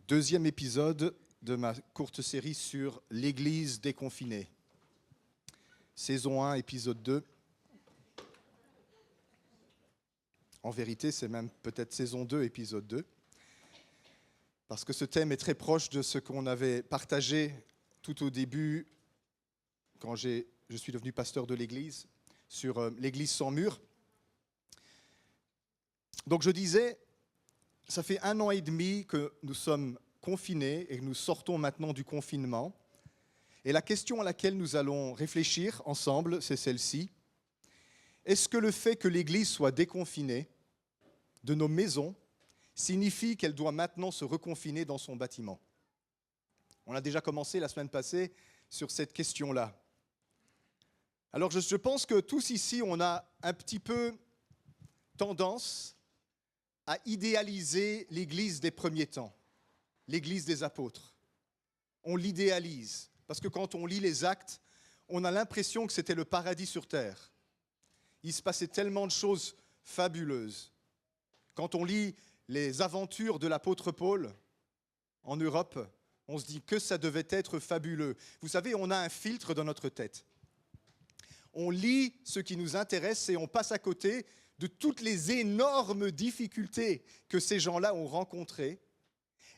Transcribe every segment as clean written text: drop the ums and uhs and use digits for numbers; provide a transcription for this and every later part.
Deuxième épisode de ma courte série sur l'Église déconfinée. Saison 1, épisode 2. En vérité, c'est même peut-être saison 2, épisode 2. Parce que ce thème est très proche de ce qu'on avait partagé tout au début, quand je suis devenu pasteur de l'Église, sur l'Église sans mur. Donc je disais, ça fait 1 an et demi que nous sommes confinés et que nous sortons maintenant du confinement. Et la question à laquelle nous allons réfléchir ensemble, c'est celle-ci. Est-ce que le fait que l'Église soit déconfinée de nos maisons signifie qu'elle doit maintenant se reconfiner dans son bâtiment? On a déjà commencé la semaine passée sur cette question-là. Alors je pense que tous ici, on a un petit peu tendance à idéaliser l'Église des premiers temps, l'Église des apôtres. On l'idéalise, parce que quand on lit les Actes, on a l'impression que c'était le paradis sur terre. Il se passait tellement de choses fabuleuses. Quand on lit les aventures de l'apôtre Paul en Europe, on se dit que ça devait être fabuleux. Vous savez, on a un filtre dans notre tête. On lit ce qui nous intéresse et on passe à côté de toutes les énormes difficultés que ces gens-là ont rencontrées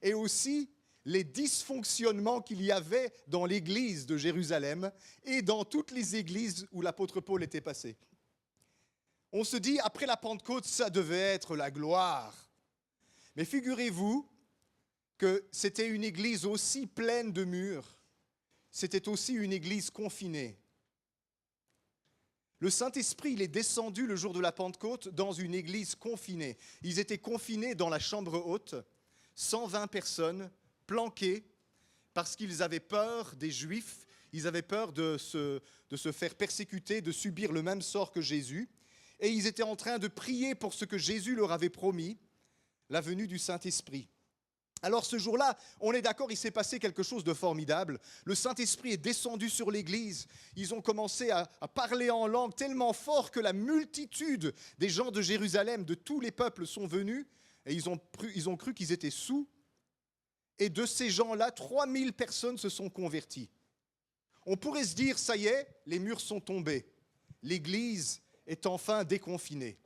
et aussi les dysfonctionnements qu'il y avait dans l'église de Jérusalem et dans toutes les églises où l'apôtre Paul était passé. On se dit, après la Pentecôte, ça devait être la gloire. Mais figurez-vous que c'était une église aussi pleine de murs, c'était aussi une église confinée. Le Saint-Esprit, il est descendu le jour de la Pentecôte dans une église confinée. Ils étaient confinés dans la chambre haute, 120 personnes, planquées, parce qu'ils avaient peur des Juifs, ils avaient peur de se faire persécuter, de subir le même sort que Jésus. Et ils étaient en train de prier pour ce que Jésus leur avait promis, la venue du Saint-Esprit. Alors ce jour-là, on est d'accord, il s'est passé quelque chose de formidable. Le Saint-Esprit est descendu sur l'Église. Ils ont commencé à parler en langue tellement fort que la multitude des gens de Jérusalem, de tous les peuples, sont venus et ils ont cru qu'ils étaient saouls. Et de ces gens-là, 3000 personnes se sont converties. On pourrait se dire, ça y est, les murs sont tombés. L'Église est enfin déconfinée.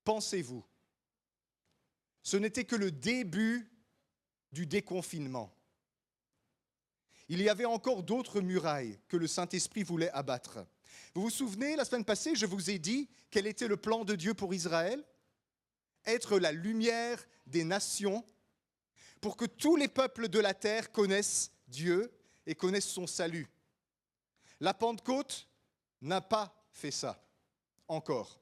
Pensez-vous. Ce n'était que le début du déconfinement. Il y avait encore d'autres murailles que le Saint-Esprit voulait abattre. Vous vous souvenez, la semaine passée, je vous ai dit quel était le plan de Dieu pour Israël? Être la lumière des nations pour que tous les peuples de la terre connaissent Dieu et connaissent son salut. La Pentecôte n'a pas fait ça, encore.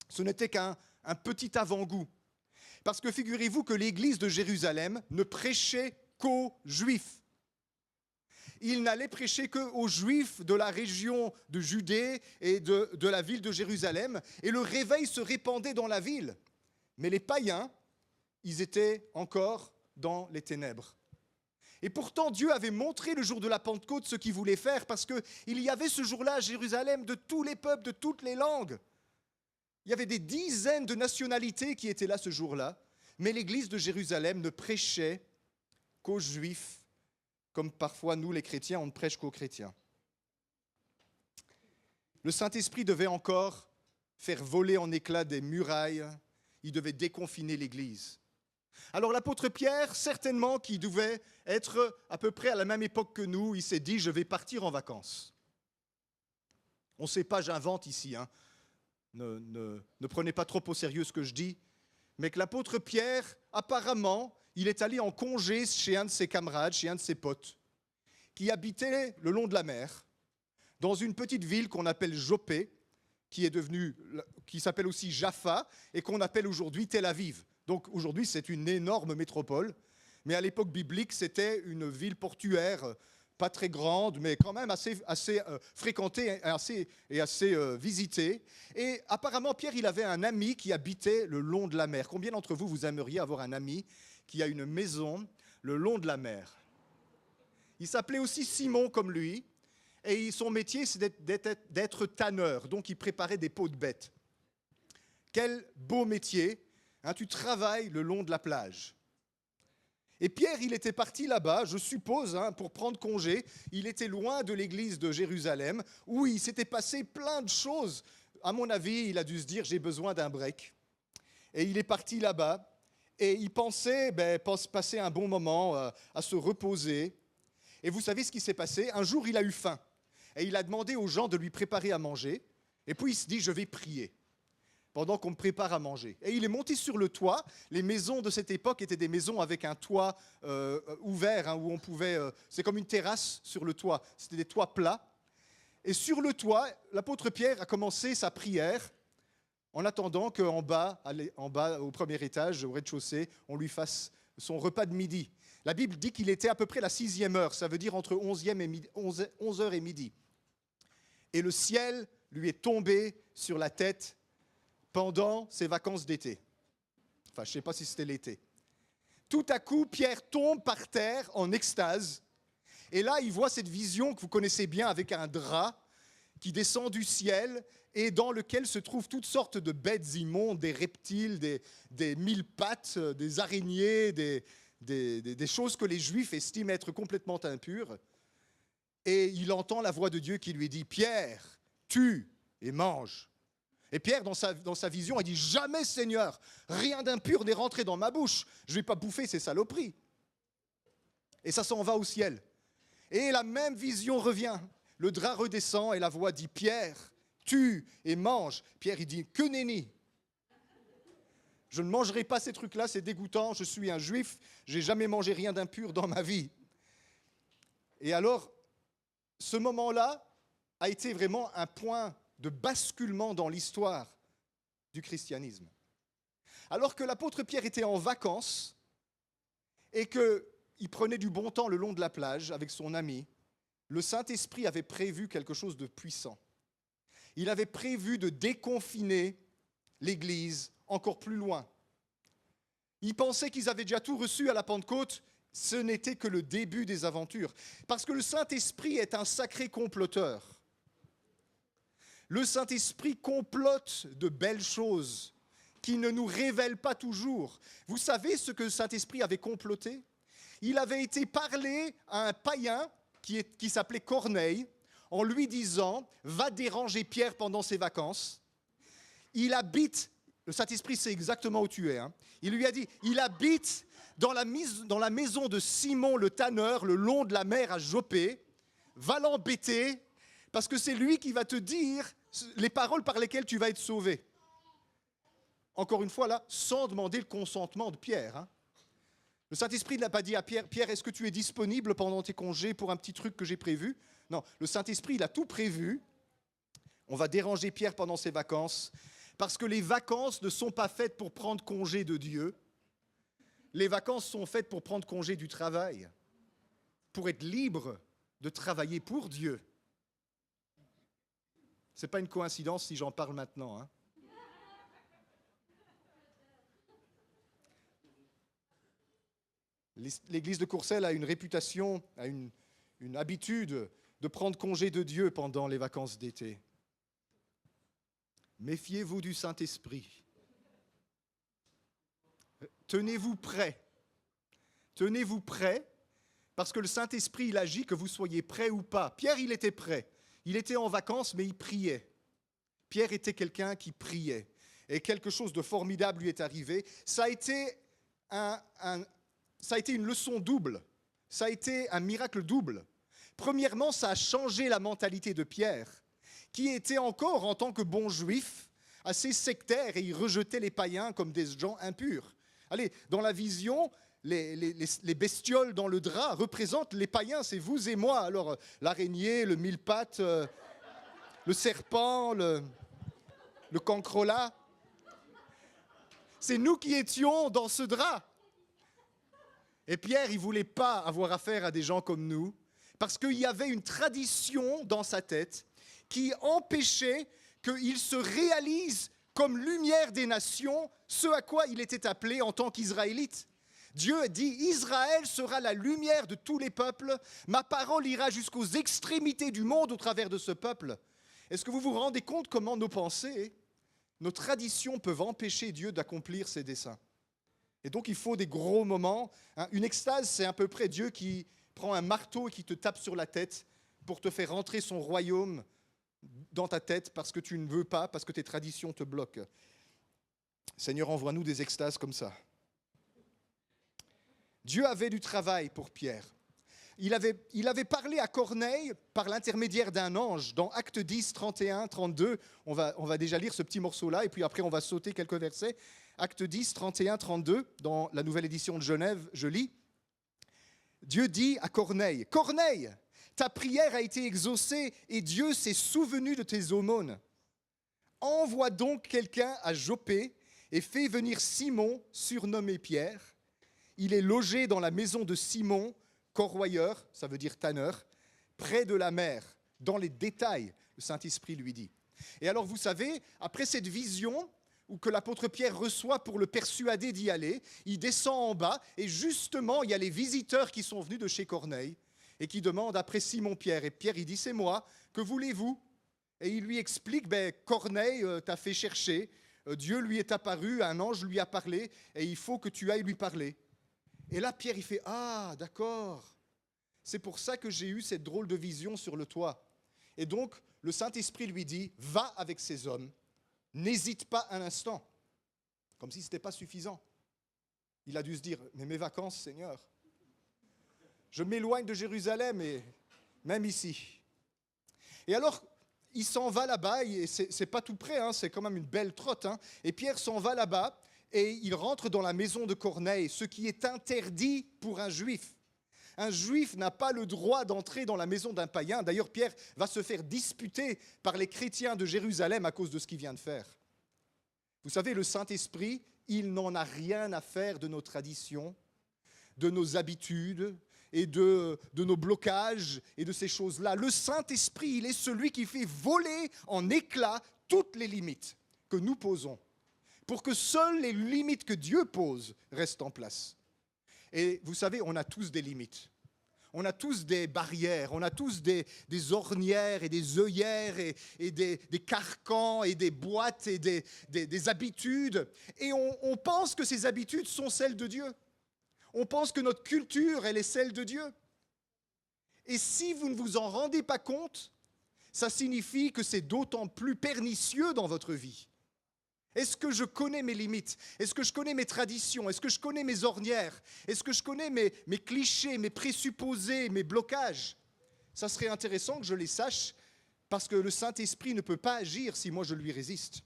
Ce n'était qu'un petit avant-goût. Parce que figurez-vous que l'église de Jérusalem ne prêchait qu'aux Juifs. Il n'allait prêcher qu'aux Juifs de la région de Judée et de la ville de Jérusalem. Et le réveil se répandait dans la ville. Mais les païens, ils étaient encore dans les ténèbres. Et pourtant, Dieu avait montré le jour de la Pentecôte ce qu'il voulait faire, parce qu'il y avait ce jour-là à Jérusalem de tous les peuples, de toutes les langues. Il y avait des dizaines de nationalités qui étaient là ce jour-là, mais l'église de Jérusalem ne prêchait qu'aux Juifs, comme parfois nous les chrétiens, on ne prêche qu'aux chrétiens. Le Saint-Esprit devait encore faire voler en éclats des murailles, il devait déconfiner l'église. Alors l'apôtre Pierre, certainement qui devait être à peu près à la même époque que nous, il s'est dit, je vais partir en vacances. On ne sait pas, j'invente ici, Ne prenez pas trop au sérieux ce que je dis, mais que l'apôtre Pierre, apparemment, il est allé en congé chez un de ses camarades, chez un de ses potes, qui habitait le long de la mer, dans une petite ville qu'on appelle Joppé, qui s'appelle aussi Jaffa, et qu'on appelle aujourd'hui Tel Aviv. Donc aujourd'hui, c'est une énorme métropole, mais à l'époque biblique, c'était une ville portuaire, pas très grande, mais quand même assez fréquentée et assez visitée. Et apparemment, Pierre, il avait un ami qui habitait le long de la mer. Combien d'entre vous, vous aimeriez avoir un ami qui a une maison le long de la mer? Il s'appelait aussi Simon comme lui, et son métier, c'est d'être tanneur. Donc, il préparait des peaux de bêtes. Quel beau métier, hein, tu travailles le long de la plage. Et Pierre, il était parti là-bas, je suppose, pour prendre congé. Il était loin de l'église de Jérusalem, où il s'était passé plein de choses. À mon avis, il a dû se dire, j'ai besoin d'un break. Et il est parti là-bas, et il pensait passer un bon moment, à se reposer. Et vous savez ce qui s'est passé? Un jour, il a eu faim. Et il a demandé aux gens de lui préparer à manger. Et puis il se dit, je vais prier pendant qu'on me prépare à manger. Et il est monté sur le toit. Les maisons de cette époque étaient des maisons avec un toit ouvert, où on pouvait... c'est comme une terrasse sur le toit. C'était des toits plats. Et sur le toit, l'apôtre Pierre a commencé sa prière en attendant qu'en bas, au premier étage, au rez-de-chaussée, on lui fasse son repas de midi. La Bible dit qu'il était à peu près la 6e heure, ça veut dire entre 11h et midi. Et le ciel lui est tombé sur la tête pendant ses vacances d'été. Enfin, je ne sais pas si c'était l'été. Tout à coup, Pierre tombe par terre en extase. Et là, il voit cette vision que vous connaissez bien avec un drap qui descend du ciel et dans lequel se trouvent toutes sortes de bêtes immondes, des reptiles, des mille pattes, des araignées, des choses que les Juifs estiment être complètement impures. Et il entend la voix de Dieu qui lui dit « Pierre, tue et mange ». Et Pierre, dans sa vision, a dit « Jamais, Seigneur, rien d'impur n'est rentré dans ma bouche. Je ne vais pas bouffer ces saloperies. » Et ça s'en va au ciel. Et la même vision revient. Le drap redescend et la voix dit « Pierre, tue et mange ». Pierre, il dit « Que nenni ! Je ne mangerai pas ces trucs-là, c'est dégoûtant. Je suis un juif, je n'ai jamais mangé rien d'impur dans ma vie. » Et alors, ce moment-là a été vraiment un point de basculement dans l'histoire du christianisme. Alors que l'apôtre Pierre était en vacances et qu'il prenait du bon temps le long de la plage avec son ami, le Saint-Esprit avait prévu quelque chose de puissant. Il avait prévu de déconfiner l'Église encore plus loin. Ils pensaient qu'ils avaient déjà tout reçu à la Pentecôte. Ce n'était que le début des aventures. Parce que le Saint-Esprit est un sacré comploteur. Le Saint-Esprit complote de belles choses qui ne nous révèlent pas toujours. Vous savez ce que le Saint-Esprit avait comploté? Il avait été parlé à un païen qui s'appelait Corneille en lui disant « Va déranger Pierre pendant ses vacances. Il habite... » Le Saint-Esprit sait exactement où tu es. Il lui a dit « Il habite dans la maison de Simon le tanneur, le long de la mer à Joppé. Va l'embêter, parce que c'est lui qui va te dire les paroles par lesquelles tu vas être sauvé. » Encore une fois, là, sans demander le consentement de Pierre. Le Saint-Esprit ne l'a pas dit à Pierre, « Pierre, est-ce que tu es disponible pendant tes congés pour un petit truc que j'ai prévu ?» Non, le Saint-Esprit, il a tout prévu. On va déranger Pierre pendant ses vacances, parce que les vacances ne sont pas faites pour prendre congé de Dieu. Les vacances sont faites pour prendre congé du travail, pour être libre de travailler pour Dieu. Ce n'est pas une coïncidence si j'en parle maintenant. L'église de Courcelles a une réputation, a une habitude de prendre congé de Dieu pendant les vacances d'été. Méfiez-vous du Saint-Esprit. Tenez-vous prêts. Tenez-vous prêts, parce que le Saint-Esprit, il agit que vous soyez prêts ou pas. Pierre, il était prêt. Il était en vacances, mais il priait. Pierre était quelqu'un qui priait. Et quelque chose de formidable lui est arrivé. Ça a été une leçon double. Ça a été un miracle double. Premièrement, ça a changé la mentalité de Pierre, qui était encore, en tant que bon juif, assez sectaire, et il rejetait les païens comme des gens impurs. Allez, dans la vision, les bestioles dans le drap représentent les païens, c'est vous et moi. Alors, l'araignée, le mille-pattes, le serpent, le cancrolat, c'est nous qui étions dans ce drap. Et Pierre, il ne voulait pas avoir affaire à des gens comme nous, parce qu'il y avait une tradition dans sa tête qui empêchait qu'il se réalise comme lumière des nations, ce à quoi il était appelé en tant qu'Israélite. Dieu dit « Israël sera la lumière de tous les peuples, ma parole ira jusqu'aux extrémités du monde au travers de ce peuple. » Est-ce que vous vous rendez compte comment nos pensées, nos traditions peuvent empêcher Dieu d'accomplir ses desseins? Et donc, il faut des gros moments. Une extase, c'est à peu près Dieu qui prend un marteau et qui te tape sur la tête pour te faire rentrer son royaume dans ta tête parce que tu ne veux pas, parce que tes traditions te bloquent. Seigneur, envoie-nous des extases comme ça. Dieu avait du travail pour Pierre. Il avait parlé à Corneille par l'intermédiaire d'un ange dans Actes 10, 31, 32. On va déjà lire ce petit morceau-là et puis après on va sauter quelques versets. Actes 10, 31, 32, dans la nouvelle édition de Genève, je lis. Dieu dit à Corneille, « Corneille, ta prière a été exaucée et Dieu s'est souvenu de tes aumônes. Envoie donc quelqu'un à Joppé et fais venir Simon, surnommé Pierre. Il est logé dans la maison de Simon, corroyeur, ça veut dire tanneur, près de la mer, dans les détails, le Saint-Esprit lui dit. » Et alors vous savez, après cette vision où que l'apôtre Pierre reçoit pour le persuader d'y aller, il descend en bas et justement il y a les visiteurs qui sont venus de chez Corneille et qui demandent après Simon-Pierre. Et Pierre il dit « C'est moi, que voulez-vous » Et il lui explique « Corneille t'a fait chercher, Dieu lui est apparu, un ange lui a parlé et il faut que tu ailles lui parler. » Et là, Pierre, il fait « Ah, d'accord, c'est pour ça que j'ai eu cette drôle de vision sur le toit. » Et donc, le Saint-Esprit lui dit « Va avec ces hommes, n'hésite pas un instant. » Comme si ce n'était pas suffisant. Il a dû se dire « Mais mes vacances, Seigneur, je m'éloigne de Jérusalem et même ici. » Et alors, il s'en va là-bas, et c'est pas tout près, c'est quand même une belle trotte. Et Pierre s'en va là-bas, et il rentre dans la maison de Corneille, ce qui est interdit pour un juif. Un juif n'a pas le droit d'entrer dans la maison d'un païen. D'ailleurs, Pierre va se faire disputer par les chrétiens de Jérusalem à cause de ce qu'il vient de faire. Vous savez, le Saint-Esprit, il n'en a rien à faire de nos traditions, de nos habitudes et de nos blocages et de ces choses-là. Le Saint-Esprit, il est celui qui fait voler en éclats toutes les limites que nous posons, pour que seules les limites que Dieu pose restent en place. Et vous savez, on a tous des limites. On a tous des barrières, on a tous des ornières et des œillères et des carcans et des boîtes et des habitudes. Et on pense que ces habitudes sont celles de Dieu. On pense que notre culture, elle est celle de Dieu. Et si vous ne vous en rendez pas compte, ça signifie que c'est d'autant plus pernicieux dans votre vie. Est-ce que je connais mes limites? Est-ce que je connais mes traditions? Est-ce que je connais mes ornières? Est-ce que je connais mes clichés, mes présupposés, mes blocages? Ça serait intéressant que je les sache, parce que le Saint-Esprit ne peut pas agir si moi je lui résiste.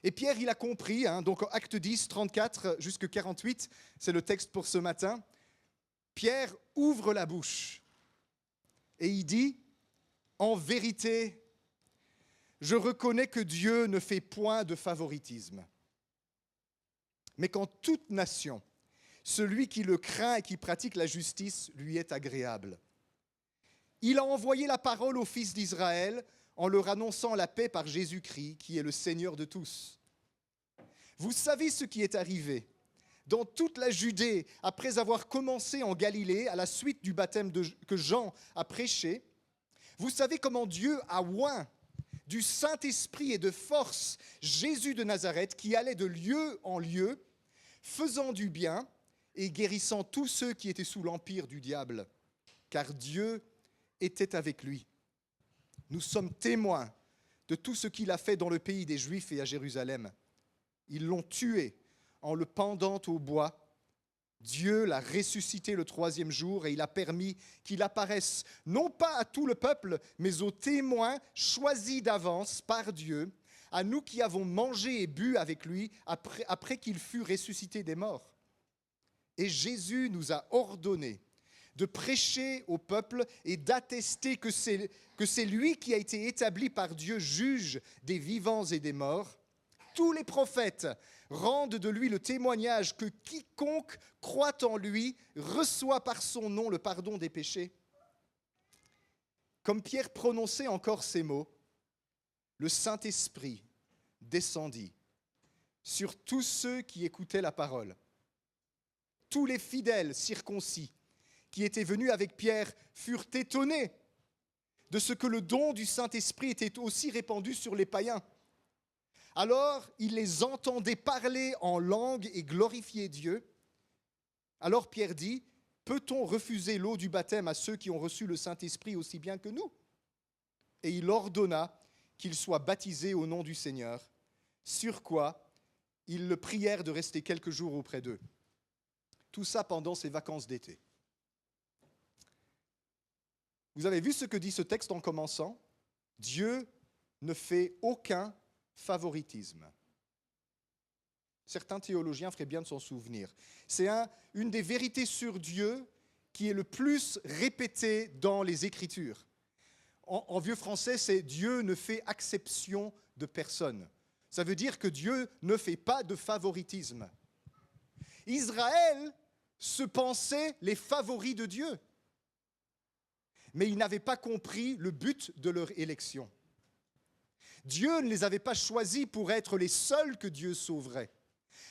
Et Pierre, il a compris, donc Acte 10, 34 jusqu'à 48, c'est le texte pour ce matin. Pierre ouvre la bouche et il dit, « En vérité, je reconnais que Dieu ne fait point de favoritisme, mais qu'en toute nation, celui qui le craint et qui pratique la justice lui est agréable. Il a envoyé la parole aux fils d'Israël en leur annonçant la paix par Jésus-Christ, qui est le Seigneur de tous. Vous savez ce qui est arrivé. Dans toute la Judée, après avoir commencé en Galilée, à la suite du baptême que Jean a prêché, vous savez comment Dieu a oint du Saint-Esprit et de force Jésus de Nazareth, qui allait de lieu en lieu, faisant du bien et guérissant tous ceux qui étaient sous l'empire du diable, car Dieu était avec lui. Nous sommes témoins de tout ce qu'il a fait dans le pays des Juifs et à Jérusalem. Ils l'ont tué en le pendant au bois. Dieu l'a ressuscité le 3e jour et il a permis qu'il apparaisse non pas à tout le peuple, mais aux témoins choisis d'avance par Dieu, à nous qui avons mangé et bu avec lui après qu'il fut ressuscité des morts. Et Jésus nous a ordonné de prêcher au peuple et d'attester que c'est lui qui a été établi par Dieu juge des vivants et des morts. Tous les prophètes rendent de lui le témoignage que quiconque croit en lui reçoit par son nom le pardon des péchés. » Comme Pierre prononçait encore ces mots, le Saint-Esprit descendit sur tous ceux qui écoutaient la parole. Tous les fidèles circoncis qui étaient venus avec Pierre furent étonnés de ce que le don du Saint-Esprit était aussi répandu sur les païens. Alors il les entendait parler en langue et glorifier Dieu. Alors Pierre dit, peut-on refuser l'eau du baptême à ceux qui ont reçu le Saint-Esprit aussi bien que nous ? Et il ordonna qu'ils soient baptisés au nom du Seigneur, sur quoi ils le prièrent de rester quelques jours auprès d'eux. Tout ça pendant ces vacances d'été. Vous avez vu ce que dit ce texte en commençant ? Dieu ne fait aucun favoritisme. Certains théologiens feraient bien de s'en souvenir. C'est une des vérités sur Dieu qui est le plus répétée dans les Écritures. En vieux français, c'est « Dieu ne fait exception de personne ». Ça veut dire que Dieu ne fait pas de favoritisme. Israël se pensait les favoris de Dieu, mais ils n'avaient pas compris le but de leur élection. Dieu ne les avait pas choisis pour être les seuls que Dieu sauverait.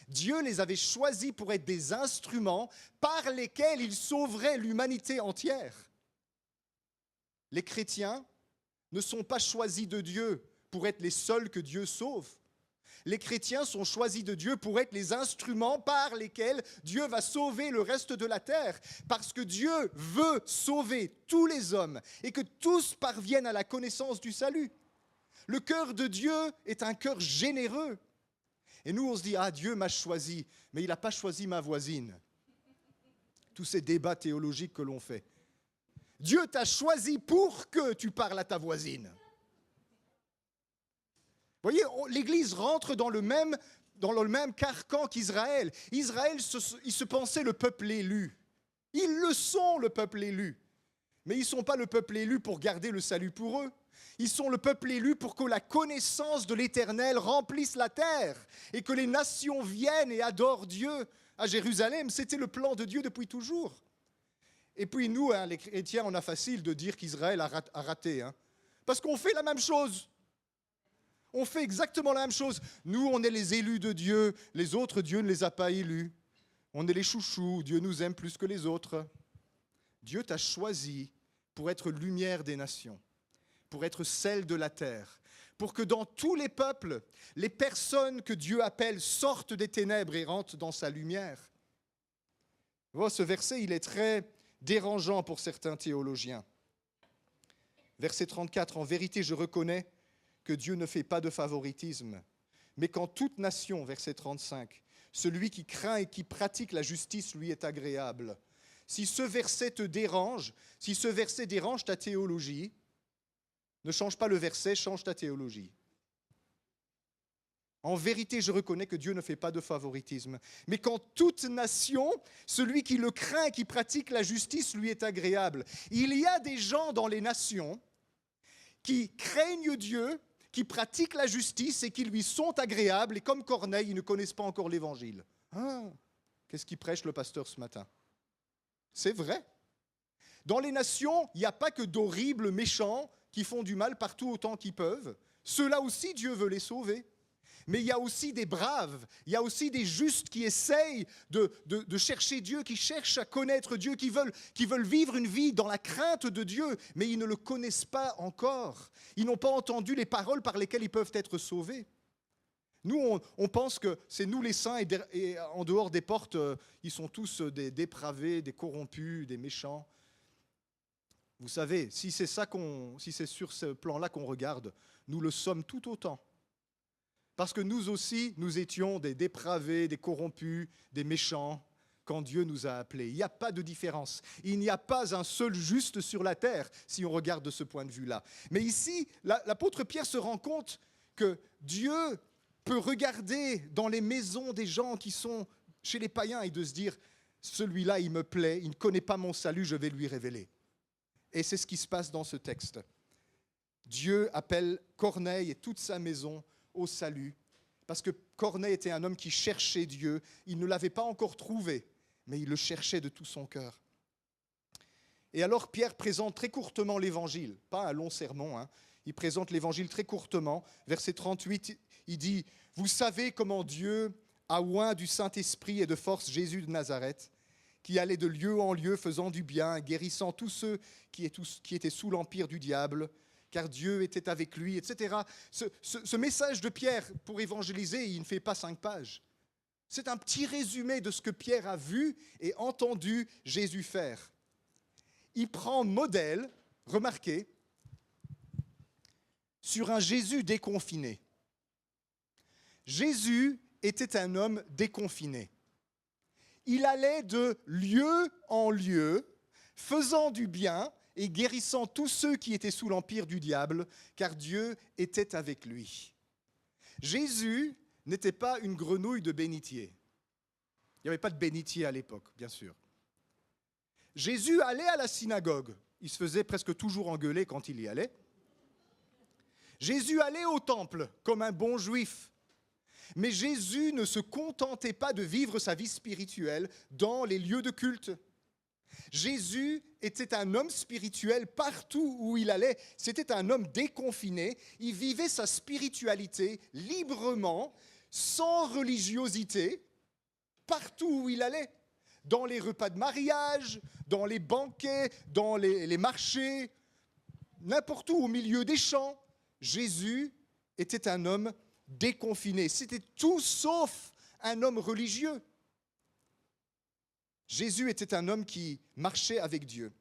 Dieu les avait choisis pour être des instruments par lesquels il sauverait l'humanité entière. Les chrétiens ne sont pas choisis de Dieu pour être les seuls que Dieu sauve. Les chrétiens sont choisis de Dieu pour être les instruments par lesquels Dieu va sauver le reste de la terre. Parce que Dieu veut sauver tous les hommes et que tous parviennent à la connaissance du salut. Le cœur de Dieu est un cœur généreux. Et nous, on se dit, ah, Dieu m'a choisi, mais il n'a pas choisi ma voisine. Tous ces débats théologiques que l'on fait. Dieu t'a choisi pour que tu parles à ta voisine. Vous voyez, l'Église rentre dans le même carcan qu'Israël. Israël, ils se pensaient le peuple élu. Ils le sont, le peuple élu. Mais ils ne sont pas le peuple élu pour garder le salut pour eux. Ils sont le peuple élu pour que la connaissance de l'Éternel remplisse la terre et que les nations viennent et adorent Dieu. À Jérusalem, c'était le plan de Dieu depuis toujours. Et puis nous, les chrétiens, on a facile de dire qu'Israël a raté. Parce qu'on fait la même chose. On fait exactement la même chose. Nous, on est les élus de Dieu. Les autres, Dieu ne les a pas élus. On est les chouchous. Dieu nous aime plus que les autres. Dieu t'a choisi pour être lumière des nations, pour être sel de la terre, pour que dans tous les peuples, les personnes que Dieu appelle sortent des ténèbres et rentrent dans sa lumière. Vous voyez, ce verset, il est très dérangeant pour certains théologiens. Verset 34, « En vérité, je reconnais que Dieu ne fait pas de favoritisme, mais qu'en toute nation, verset 35, celui qui craint et qui pratique la justice lui est agréable. » Si ce verset te dérange, si ce verset dérange ta théologie, ne change pas le verset, change ta théologie. En vérité, je reconnais que Dieu ne fait pas de favoritisme, mais qu'en toute nation, celui qui le craint et qui pratique la justice lui est agréable. Il y a des gens dans les nations qui craignent Dieu, qui pratiquent la justice et qui lui sont agréables, et comme Corneille, ils ne connaissent pas encore l'Évangile. Ah, qu'est-ce qu'il prêche le pasteur ce matin ? C'est vrai. Dans les nations, il n'y a pas que d'horribles méchants qui font du mal partout autant qu'ils peuvent. Ceux-là aussi, Dieu veut les sauver. Mais il y a aussi des braves, il y a aussi des justes qui essayent de chercher Dieu, qui cherchent à connaître Dieu, qui veulent vivre une vie dans la crainte de Dieu, mais ils ne le connaissent pas encore. Ils n'ont pas entendu les paroles par lesquelles ils peuvent être sauvés. Nous, on pense que c'est nous les saints et en dehors des portes, ils sont tous des dépravés, des corrompus, des méchants. Vous savez, si c'est sur ce plan-là qu'on regarde, nous le sommes tout autant. Parce que nous aussi, nous étions des dépravés, des corrompus, des méchants, quand Dieu nous a appelés. Il n'y a pas de différence. Il n'y a pas un seul juste sur la terre, si on regarde de ce point de vue-là. Mais ici, l'apôtre Pierre se rend compte que Dieu peut regarder dans les maisons des gens qui sont chez les païens et de se dire « celui-là, il me plaît, il ne connaît pas mon salut, je vais lui révéler ». Et c'est ce qui se passe dans ce texte. Dieu appelle Corneille et toute sa maison au salut, parce que Corneille était un homme qui cherchait Dieu. Il ne l'avait pas encore trouvé, mais il le cherchait de tout son cœur. Et alors Pierre présente très courtement l'évangile, pas un long sermon, il présente l'évangile très courtement. Verset 38, il dit « Vous savez comment Dieu a oint du Saint-Esprit et de force Jésus de Nazareth, qui allait de lieu en lieu faisant du bien, guérissant tous ceux qui étaient sous l'empire du diable, car Dieu était avec lui, etc. Ce message de Pierre pour évangéliser, il ne fait pas 5 pages. C'est un petit résumé de ce que Pierre a vu et entendu Jésus faire. Il prend modèle, remarquez, sur un Jésus déconfiné. Jésus était un homme déconfiné. Il allait de lieu en lieu, faisant du bien et guérissant tous ceux qui étaient sous l'empire du diable, car Dieu était avec lui. Jésus n'était pas une grenouille de bénitier. Il n'y avait pas de bénitier à l'époque, bien sûr. Jésus allait à la synagogue. Il se faisait presque toujours engueuler quand il y allait. Jésus allait au temple comme un bon juif. Mais Jésus ne se contentait pas de vivre sa vie spirituelle dans les lieux de culte. Jésus était un homme spirituel partout où il allait. C'était un homme déconfiné. Il vivait sa spiritualité librement, sans religiosité, partout où il allait. Dans les repas de mariage, dans les banquets, dans les marchés, n'importe où, au milieu des champs. Jésus était un homme déconfiné. C'était tout sauf un homme religieux. Jésus était un homme qui marchait avec Dieu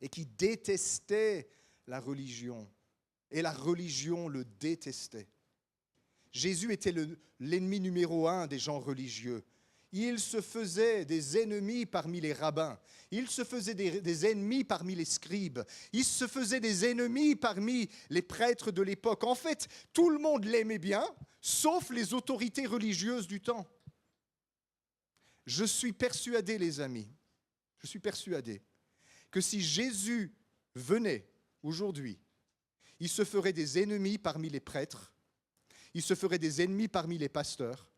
et qui détestait la religion. Et la religion le détestait. Jésus était l'ennemi numéro 1 des gens religieux. Il se faisait des ennemis parmi les rabbins. Il se faisait des ennemis parmi les scribes. Il se faisait des ennemis parmi les prêtres de l'époque. En fait, tout le monde l'aimait bien, sauf les autorités religieuses du temps. Je suis persuadé, les amis, je suis persuadé que si Jésus venait aujourd'hui, il se ferait des ennemis parmi les prêtres, il se ferait des ennemis parmi les pasteurs,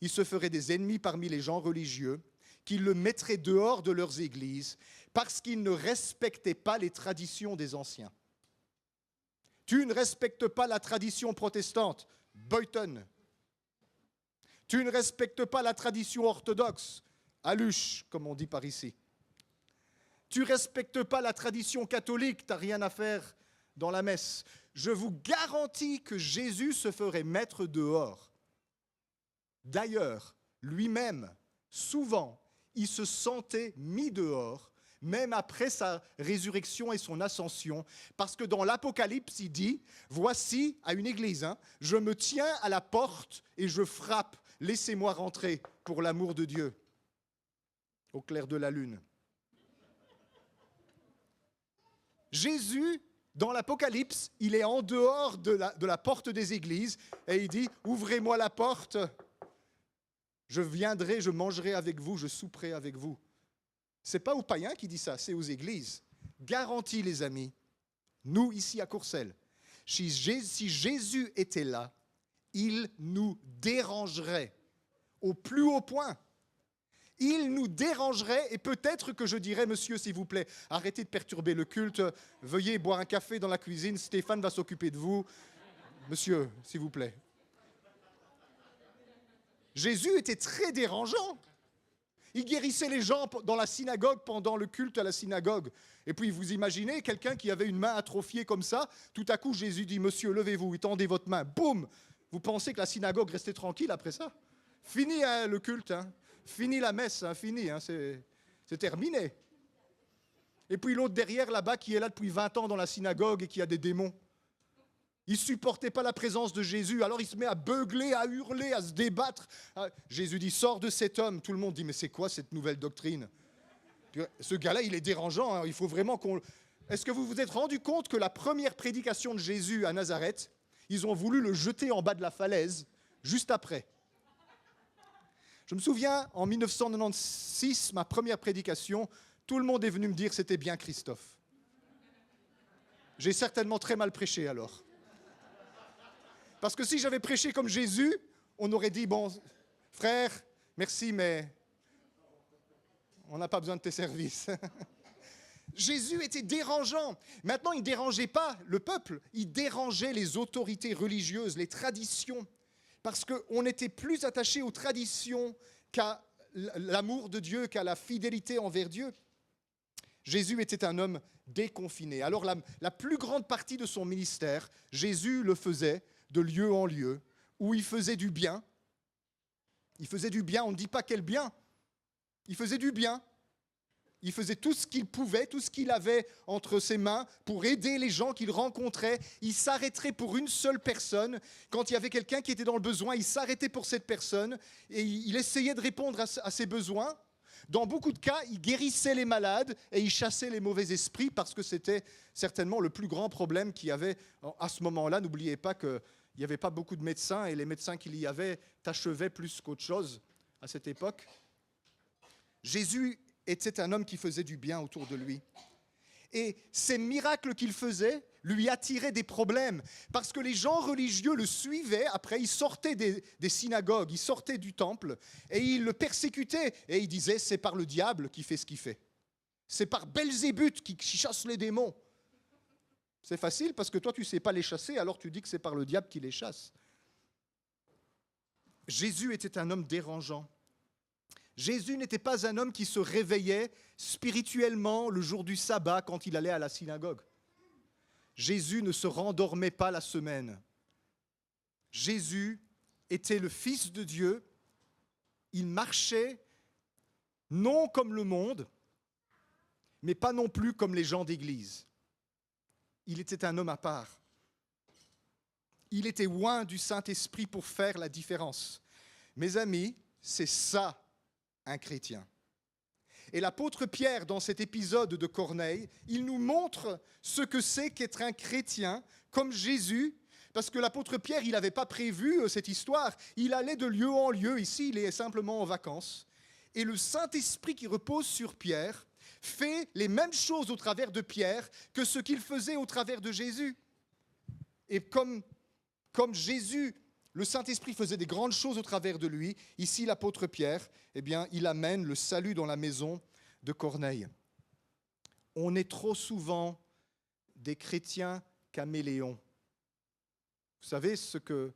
il se ferait des ennemis parmi les gens religieux, qui le mettraient dehors de leurs églises parce qu'ils ne respectaient pas les traditions des anciens. Tu ne respectes pas la tradition protestante, Boyton. Tu ne respectes pas la tradition orthodoxe, Aluche, comme on dit par ici. Tu ne respectes pas la tradition catholique, tu n'as rien à faire dans la messe. Je vous garantis que Jésus se ferait mettre dehors. D'ailleurs, lui-même, souvent, il se sentait mis dehors, même après sa résurrection et son ascension, parce que dans l'Apocalypse, il dit, voici, à une église, je me tiens à la porte et je frappe, laissez-moi rentrer pour l'amour de Dieu, au clair de la lune. Jésus, dans l'Apocalypse, il est en dehors de la porte des églises et il dit, ouvrez-moi la porte, je viendrai, je mangerai avec vous, je souperai avec vous. Ce n'est pas aux païens qui dit ça, c'est aux églises. Garantie, les amis, nous, ici à Courcelles, si Jésus était là, il nous dérangerait au plus haut point. Il nous dérangerait et peut-être que je dirais, monsieur, s'il vous plaît, arrêtez de perturber le culte, veuillez boire un café dans la cuisine, Stéphane va s'occuper de vous. Monsieur, s'il vous plaît. Jésus était très dérangeant. Il guérissait les gens dans la synagogue pendant le culte à la synagogue. Et puis vous imaginez quelqu'un qui avait une main atrophiée comme ça, tout à coup Jésus dit, monsieur, levez-vous, étendez votre main, boum. Vous pensez que la synagogue restait tranquille après ça? Fini le culte, fini la messe, fini, c'est terminé. Et puis l'autre derrière là-bas qui est là depuis 20 ans dans la synagogue et qui a des démons. Il ne supportait pas la présence de Jésus, alors il se met à beugler, à hurler, à se débattre. Jésus dit, sors de cet homme. Tout le monde dit, mais c'est quoi cette nouvelle doctrine? Ce gars-là, il est dérangeant, il faut vraiment qu'on... Est-ce que vous vous êtes rendu compte que la première prédication de Jésus à Nazareth, ils ont voulu le jeter en bas de la falaise, juste après. Je me souviens, en 1996, ma première prédication, tout le monde est venu me dire, c'était bien Christophe. J'ai certainement très mal prêché alors. Parce que si j'avais prêché comme Jésus, on aurait dit, bon, frère, merci, mais on n'a pas besoin de tes services. Jésus était dérangeant. Maintenant, il ne dérangeait pas le peuple, il dérangeait les autorités religieuses, les traditions. Parce qu'on était plus attaché aux traditions qu'à l'amour de Dieu, qu'à la fidélité envers Dieu. Jésus était un homme déconfiné. Alors la plus grande partie de son ministère, Jésus le faisait de lieu en lieu, où il faisait du bien. Il faisait du bien, on ne dit pas quel bien. Il faisait du bien. Il faisait tout ce qu'il pouvait, tout ce qu'il avait entre ses mains pour aider les gens qu'il rencontrait. Il s'arrêterait pour une seule personne. Quand il y avait quelqu'un qui était dans le besoin, il s'arrêtait pour cette personne et il essayait de répondre à ses besoins. Dans beaucoup de cas, il guérissait les malades et il chassait les mauvais esprits parce que c'était certainement le plus grand problème qu'il y avait à ce moment-là. N'oubliez pas qu'il n'y avait pas beaucoup de médecins et les médecins qu'il y avait t'achevaient plus qu'autre chose à cette époque. Jésus était un homme qui faisait du bien autour de lui. Et ces miracles qu'il faisait lui attiraient des problèmes, parce que les gens religieux le suivaient. Après, ils sortaient des synagogues, ils sortaient du temple, et ils le persécutaient. Et ils disaient, c'est par le diable qui fait ce qu'il fait. C'est par Belzébuth qui chasse les démons. C'est facile, parce que toi, tu ne sais pas les chasser, alors tu dis que c'est par le diable qui les chasse. Jésus était un homme dérangeant. Jésus n'était pas un homme qui se réveillait spirituellement le jour du sabbat quand il allait à la synagogue. Jésus ne se rendormait pas la semaine. Jésus était le Fils de Dieu. Il marchait non comme le monde, mais pas non plus comme les gens d'église. Il était un homme à part. Il était oint du Saint-Esprit pour faire la différence. Mes amis, c'est ça, un chrétien. Et l'apôtre Pierre, dans cet épisode de Corneille, il nous montre ce que c'est qu'être un chrétien comme Jésus, parce que l'apôtre Pierre, il n'avait pas prévu cette histoire. Il allait de lieu en lieu. Ici, il est simplement en vacances. Et le Saint-Esprit qui repose sur Pierre fait les mêmes choses au travers de Pierre que ce qu'il faisait au travers de Jésus. Et comme Jésus, le Saint-Esprit faisait des grandes choses au travers de lui, ici l'apôtre Pierre, eh bien, il amène le salut dans la maison de Corneille. On est trop souvent des chrétiens caméléons. Vous savez ce que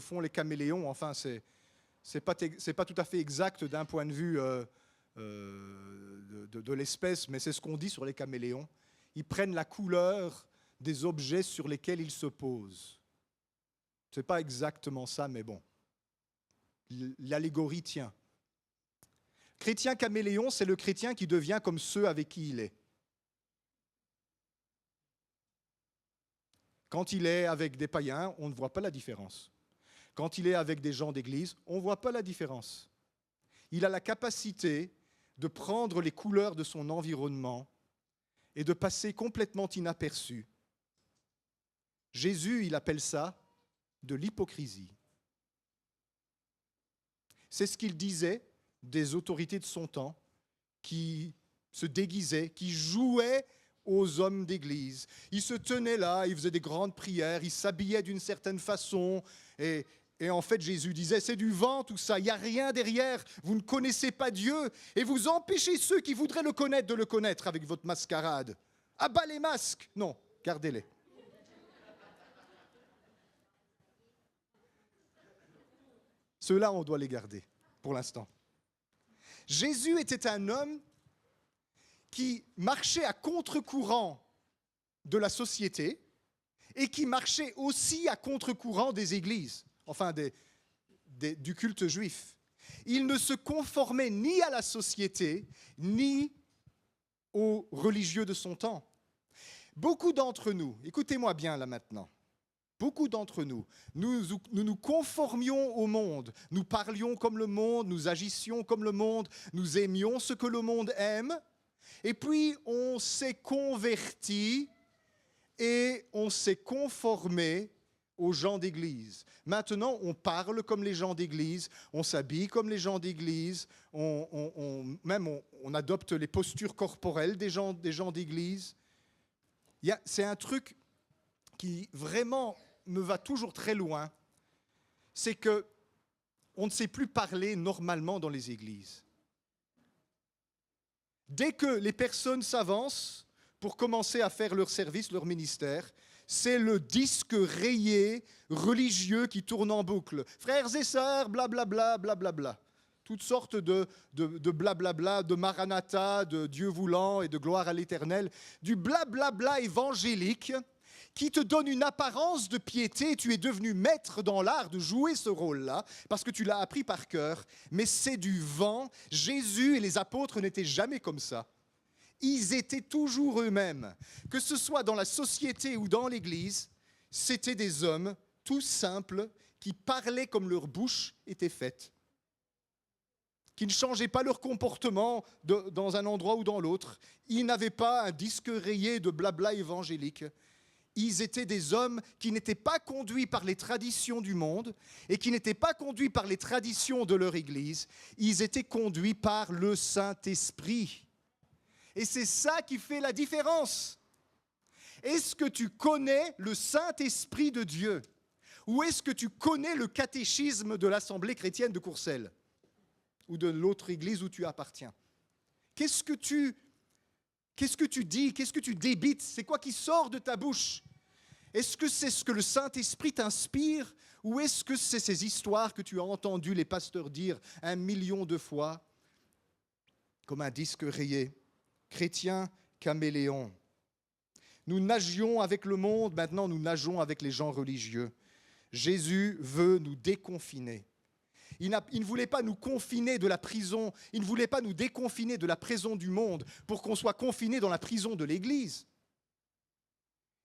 font les caméléons, enfin, c'est pas tout à fait exact d'un point de vue de l'espèce, mais c'est ce qu'on dit sur les caméléons. Ils prennent la couleur des objets sur lesquels ils se posent. Ce n'est pas exactement ça, mais bon. L'allégorie tient. Chrétien caméléon, c'est le chrétien qui devient comme ceux avec qui il est. Quand il est avec des païens, on ne voit pas la différence. Quand il est avec des gens d'église, on ne voit pas la différence. Il a la capacité de prendre les couleurs de son environnement et de passer complètement inaperçu. Jésus, il appelle ça de l'hypocrisie. C'est ce qu'il disait des autorités de son temps qui se déguisaient, qui jouaient aux hommes d'église. Ils se tenaient là, ils faisaient des grandes prières, ils s'habillaient d'une certaine façon et en fait Jésus disait, c'est du vent tout ça, il n'y a rien derrière, vous ne connaissez pas Dieu et vous empêchez ceux qui voudraient le connaître de le connaître avec votre mascarade. À bas les masques! Non, gardez-les. Ceux-là, on doit les garder, pour l'instant. Jésus était un homme qui marchait à contre-courant de la société et qui marchait aussi à contre-courant des églises, enfin du culte juif. Il ne se conformait ni à la société, ni aux religieux de son temps. Beaucoup d'entre nous, écoutez-moi bien là maintenant, beaucoup d'entre nous, nous conformions au monde, nous parlions comme le monde, nous agissions comme le monde, nous aimions ce que le monde aime, et puis on s'est converti et on s'est conformé aux gens d'église. Maintenant, on parle comme les gens d'église, on s'habille comme les gens d'église, on adopte les postures corporelles des gens d'église. C'est un truc qui vraiment me va toujours très loin, c'est que on ne sait plus parler normalement dans les églises. Dès que les personnes s'avancent pour commencer à faire leur service, leur ministère, c'est le disque rayé religieux qui tourne en boucle. Frères et sœurs, blablabla, blablabla. toutes sortes de blablabla, de maranatha, de Dieu voulant et de gloire à l'Éternel, du blablabla évangélique qui te donne une apparence de piété. Tu es devenu maître dans l'art de jouer ce rôle-là parce que tu l'as appris par cœur, mais c'est du vent. Jésus et les apôtres n'étaient jamais comme ça. Ils étaient toujours eux-mêmes. Que ce soit dans la société ou dans l'Église, c'était des hommes tout simples qui parlaient comme leur bouche était faite, qui ne changeaient pas leur comportement dans un endroit ou dans l'autre. Ils n'avaient pas un disque rayé de blabla évangélique. Ils étaient des hommes qui n'étaient pas conduits par les traditions du monde et qui n'étaient pas conduits par les traditions de leur Église. Ils étaient conduits par le Saint-Esprit. Et c'est ça qui fait la différence. Est-ce que tu connais le Saint-Esprit de Dieu? Ou est-ce que tu connais le catéchisme de l'Assemblée chrétienne de Courcelles? Ou de l'autre église où tu appartiens? Qu'est-ce que tu dis? Qu'est-ce que tu débites? C'est quoi qui sort de ta bouche? Est-ce que c'est ce que le Saint-Esprit t'inspire? Ou est-ce que c'est ces histoires que tu as entendu les pasteurs dire 1 million de fois, comme un disque rayé? Chrétien caméléon. Nous nagions avec le monde, maintenant nous nageons avec les gens religieux. Jésus veut nous déconfiner. Il ne voulait pas nous confiner de la prison, il ne voulait pas nous déconfiner de la prison du monde pour qu'on soit confinés dans la prison de l'Église.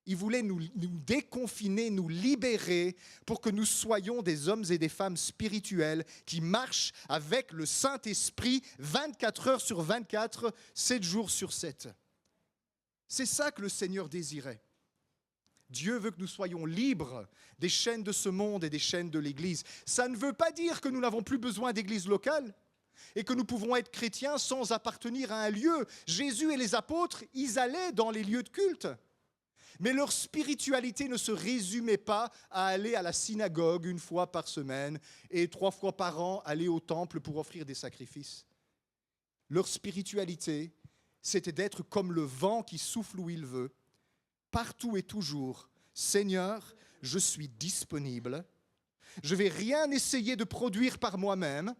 Il voulait nous déconfiner, nous libérer pour que nous soyons des hommes et des femmes spirituels qui marchent avec le Saint-Esprit 24 heures sur 24, 7 jours sur 7. C'est ça que le Seigneur désirait. Dieu veut que nous soyons libres des chaînes de ce monde et des chaînes de l'Église. Ça ne veut pas dire que nous n'avons plus besoin d'église locale et que nous pouvons être chrétiens sans appartenir à un lieu. Jésus et les apôtres, ils allaient dans les lieux de culte. Mais leur spiritualité ne se résumait pas à aller à la synagogue 1 fois par semaine et 3 fois par an aller au temple pour offrir des sacrifices. Leur spiritualité, c'était d'être comme le vent qui souffle où il veut, partout et toujours. Seigneur, je suis disponible. Je ne vais rien essayer de produire par moi-même,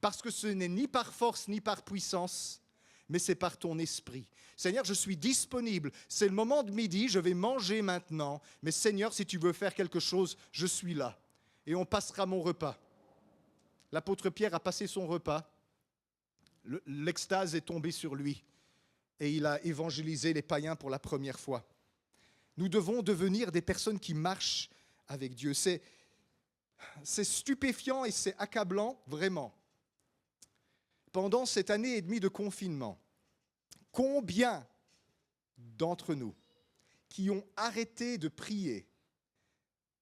parce que ce n'est ni par force ni par puissance, mais c'est par ton esprit. Seigneur, je suis disponible. C'est le moment de midi, je vais manger maintenant. Mais Seigneur, si tu veux faire quelque chose, je suis là. Et on passera mon repas. L'apôtre Pierre a passé son repas. L'extase est tombée sur lui. Et il a évangélisé les païens pour la première fois. Nous devons devenir des personnes qui marchent avec Dieu. C'est stupéfiant et c'est accablant, vraiment. Pendant cette année et demie de confinement, combien d'entre nous qui ont arrêté de prier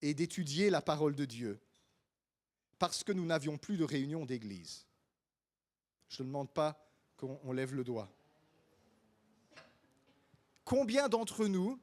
et d'étudier la parole de Dieu parce que nous n'avions plus de réunion d'église? Je ne demande pas qu'on lève le doigt. Combien d'entre nous,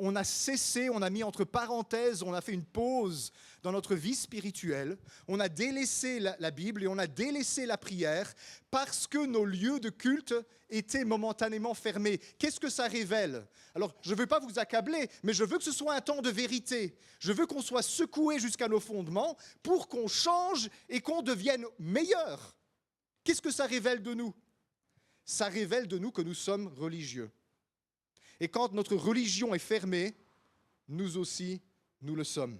on a cessé, on a mis entre parenthèses, on a fait une pause dans notre vie spirituelle, on a délaissé la Bible et on a délaissé la prière parce que nos lieux de culte étaient momentanément fermés. Qu'est-ce que ça révèle? Alors, je ne veux pas vous accabler, mais je veux que ce soit un temps de vérité. Je veux qu'on soit secoué jusqu'à nos fondements pour qu'on change et qu'on devienne meilleur. Qu'est-ce que ça révèle de nous? Ça révèle de nous que nous sommes religieux. Et quand notre religion est fermée, nous aussi, nous le sommes.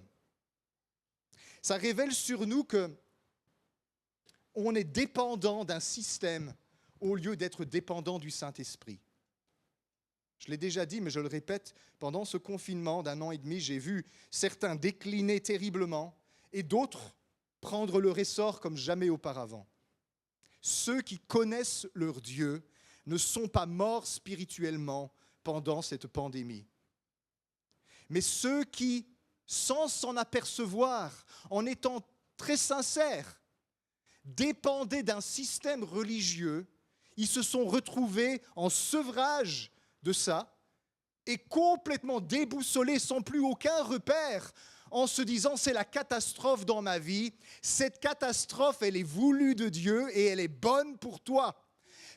Ça révèle sur nous qu'on est dépendant d'un système au lieu d'être dépendant du Saint-Esprit. Je l'ai déjà dit, mais je le répète, pendant ce confinement d'1 an et demi, j'ai vu certains décliner terriblement et d'autres prendre leur essor comme jamais auparavant. Ceux qui connaissent leur Dieu ne sont pas morts spirituellement pendant cette pandémie. Mais ceux qui, sans s'en apercevoir, en étant très sincères, dépendaient d'un système religieux, ils se sont retrouvés en sevrage de ça et complètement déboussolés, sans plus aucun repère, en se disant c'est la catastrophe dans ma vie. Cette catastrophe, elle est voulue de Dieu et elle est bonne pour toi.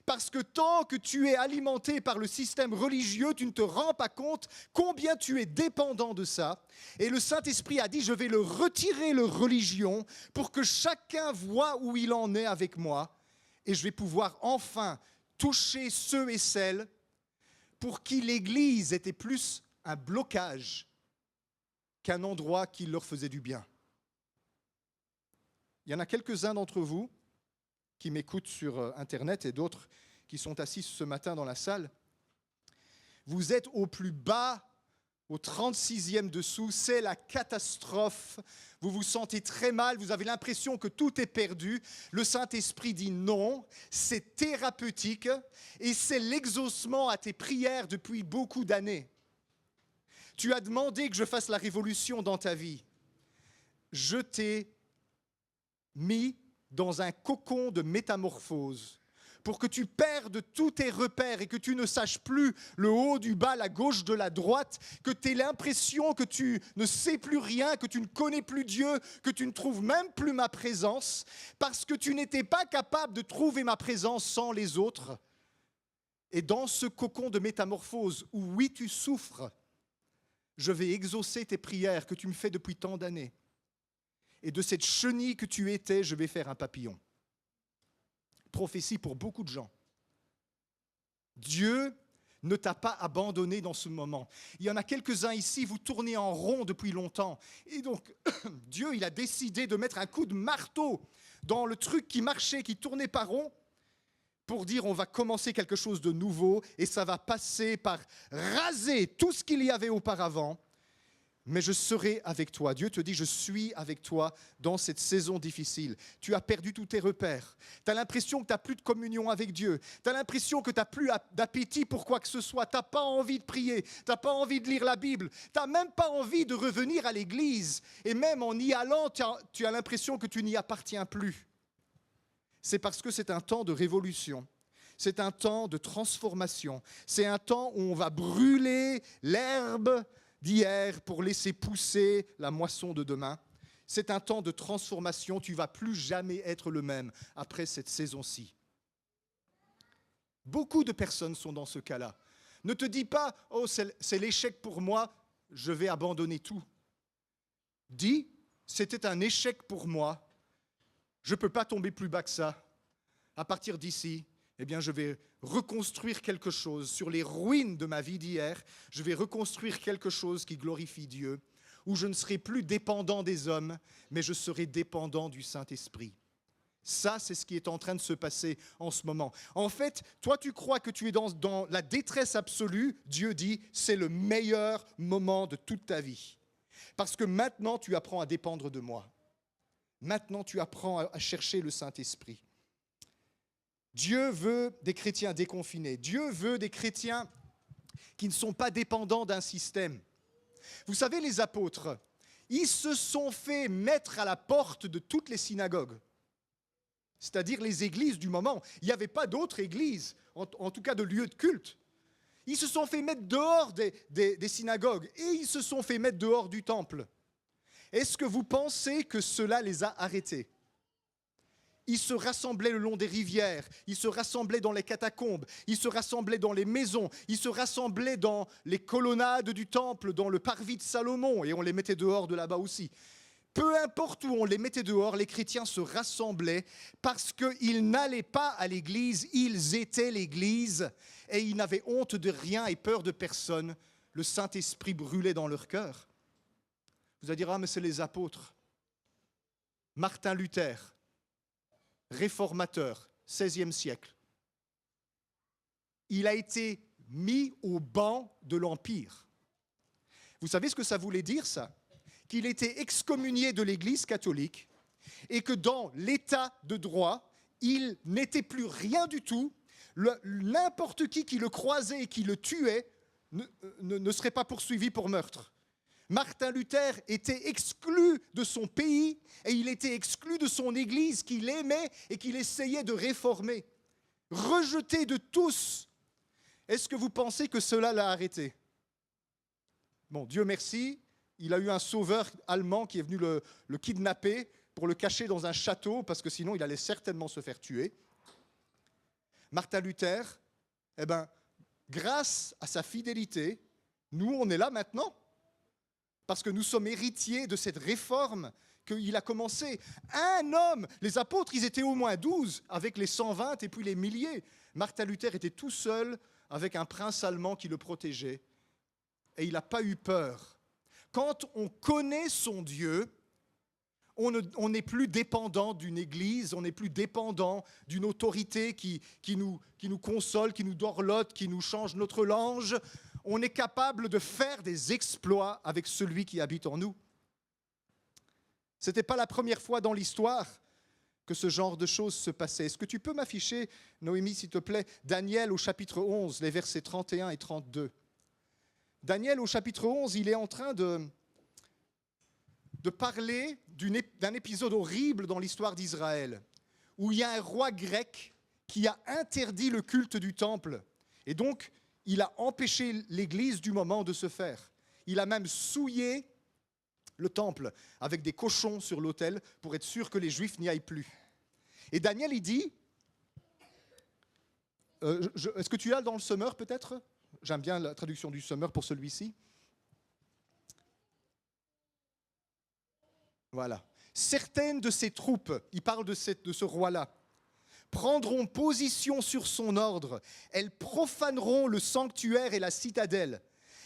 Parce que tant que tu es alimenté par le système religieux, tu ne te rends pas compte combien tu es dépendant de ça. Et le Saint-Esprit a dit, je vais le retirer, le religion, pour que chacun voit où il en est avec moi. Et je vais pouvoir enfin toucher ceux et celles pour qui l'Église était plus un blocage qu'un endroit qui leur faisait du bien. Il y en a quelques-uns d'entre vous qui m'écoutent sur Internet et d'autres qui sont assis ce matin dans la salle. Vous êtes au plus bas, au 36e dessous, c'est la catastrophe. Vous vous sentez très mal, vous avez l'impression que tout est perdu. Le Saint-Esprit dit non, c'est thérapeutique et c'est l'exaucement à tes prières depuis beaucoup d'années. Tu as demandé que je fasse la révolution dans ta vie. Je t'ai mis dans un cocon de métamorphose pour que tu perdes tous tes repères et que tu ne saches plus le haut du bas, la gauche de la droite, que tu aies l'impression que tu ne sais plus rien, que tu ne connais plus Dieu, que tu ne trouves même plus ma présence, parce que tu n'étais pas capable de trouver ma présence sans les autres. Et dans ce cocon de métamorphose où oui, tu souffres, je vais exaucer tes prières que tu me fais depuis tant d'années. Et de cette chenille que tu étais, je vais faire un papillon. Prophétie pour beaucoup de gens. Dieu ne t'a pas abandonné dans ce moment. Il y en a quelques-uns ici, vous tournez en rond depuis longtemps. Et donc, Dieu, il a décidé de mettre un coup de marteau dans le truc qui marchait, qui tournait pas rond, pour dire on va commencer quelque chose de nouveau et ça va passer par raser tout ce qu'il y avait auparavant. Mais je serai avec toi. Dieu te dit, je suis avec toi dans cette saison difficile. Tu as perdu tous tes repères. Tu as l'impression que tu n'as plus de communion avec Dieu. Tu as l'impression que tu n'as plus d'appétit pour quoi que ce soit. Tu n'as pas envie de prier. Tu n'as pas envie de lire la Bible. Tu n'as même pas envie de revenir à l'église. Et même en y allant, tu as l'impression que tu n'y appartiens plus. C'est parce que c'est un temps de révolution. C'est un temps de transformation. C'est un temps où on va brûler l'herbe d'hier pour laisser pousser la moisson de demain. C'est un temps de transformation. Tu ne vas plus jamais être le même après cette saison-ci. Beaucoup de personnes sont dans ce cas-là. Ne te dis pas « Oh, c'est l'échec pour moi, je vais abandonner tout ». Dis « C'était un échec pour moi, je ne peux pas tomber plus bas que ça. À partir d'ici, eh bien, je vais reconstruire quelque chose sur les ruines de ma vie d'hier. Je vais reconstruire quelque chose qui glorifie Dieu, où je ne serai plus dépendant des hommes, mais je serai dépendant du Saint-Esprit. Ça, c'est ce qui est en train de se passer en ce moment. En fait, toi, tu crois que tu es dans la détresse absolue. Dieu dit, c'est le meilleur moment de toute ta vie. Parce que maintenant, tu apprends à dépendre de moi. Maintenant, tu apprends à chercher le Saint-Esprit. Dieu veut des chrétiens déconfinés. Dieu veut des chrétiens qui ne sont pas dépendants d'un système. Vous savez, les apôtres, ils se sont fait mettre à la porte de toutes les synagogues, c'est-à-dire les églises du moment. Il n'y avait pas d'autres églises, en tout cas de lieux de culte. Ils se sont fait mettre dehors des synagogues et ils se sont fait mettre dehors du temple. Est-ce que vous pensez que cela les a arrêtés ? Ils se rassemblaient le long des rivières, ils se rassemblaient dans les catacombes, ils se rassemblaient dans les maisons, ils se rassemblaient dans les colonnades du temple, dans le parvis de Salomon, et on les mettait dehors de là-bas aussi. Peu importe où on les mettait dehors, les chrétiens se rassemblaient parce qu'ils n'allaient pas à l'église, ils étaient l'église, et ils n'avaient honte de rien et peur de personne. Le Saint-Esprit brûlait dans leur cœur. Vous allez dire, ah mais c'est les apôtres. Martin Luther, réformateur, XVIe siècle. Il a été mis au banc de l'Empire. Vous savez ce que ça voulait dire, ça ? Qu'il était excommunié de l'Église catholique et que dans l'état de droit, il n'était plus rien du tout. N'importe qui le croisait et qui le tuait ne serait pas poursuivi pour meurtre. Martin Luther était exclu de son pays et il était exclu de son église qu'il aimait et qu'il essayait de réformer. Rejeté de tous. Est-ce que vous pensez que cela l'a arrêté ? Bon, Dieu merci, il a eu un sauveur allemand qui est venu le kidnapper pour le cacher dans un château parce que sinon il allait certainement se faire tuer. Martin Luther, eh ben, grâce à sa fidélité, nous, on est là maintenant. Parce que nous sommes héritiers de cette réforme qu'il a commencée. Un homme, les apôtres, ils étaient au moins 12, avec les 120 et puis les milliers. Martin Luther était tout seul, avec un prince allemand qui le protégeait. Et il n'a pas eu peur. Quand on connaît son Dieu, on n'est plus dépendant d'une église, on n'est plus dépendant d'une autorité qui nous console, qui nous dorlote, qui nous change notre langue. On est capable de faire des exploits avec celui qui habite en nous. Ce n'était pas la première fois dans l'histoire que ce genre de choses se passait. Est-ce que tu peux m'afficher, Noémie, s'il te plaît, Daniel au chapitre 11, les versets 31 et 32. Daniel au chapitre 11, il est en train de parler d'un épisode horrible dans l'histoire d'Israël, où il y a un roi grec qui a interdit le culte du temple. Et donc, il a empêché l'Église du moment de se faire. Il a même souillé le temple avec des cochons sur l'autel pour être sûr que les Juifs n'y aillent plus. Et Daniel, il dit, est-ce que tu as dans le Sommeur peut-être? J'aime bien la traduction du Sommeur pour celui-ci. Voilà. Certaines de ses troupes, il parle de ce roi-là, prendront position sur son ordre. Elles profaneront le sanctuaire et la citadelle.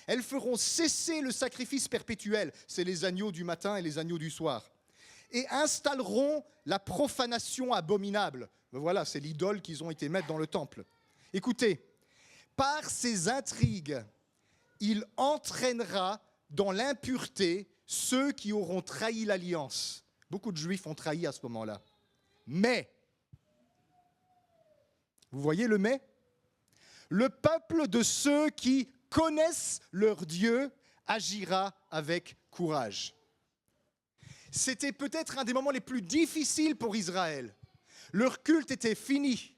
Elles feront cesser le sacrifice perpétuel, c'est les agneaux du matin et les agneaux du soir, et installeront la profanation abominable. Voilà, c'est l'idole qu'ils ont été mettre dans le temple. Écoutez, par ces intrigues, il entraînera dans l'impureté ceux qui auront trahi l'alliance. Beaucoup de Juifs ont trahi à ce moment-là. Mais, vous voyez le mais? Le peuple de ceux qui connaissent leur Dieu agira avec courage. C'était peut-être un des moments les plus difficiles pour Israël. Leur culte était fini.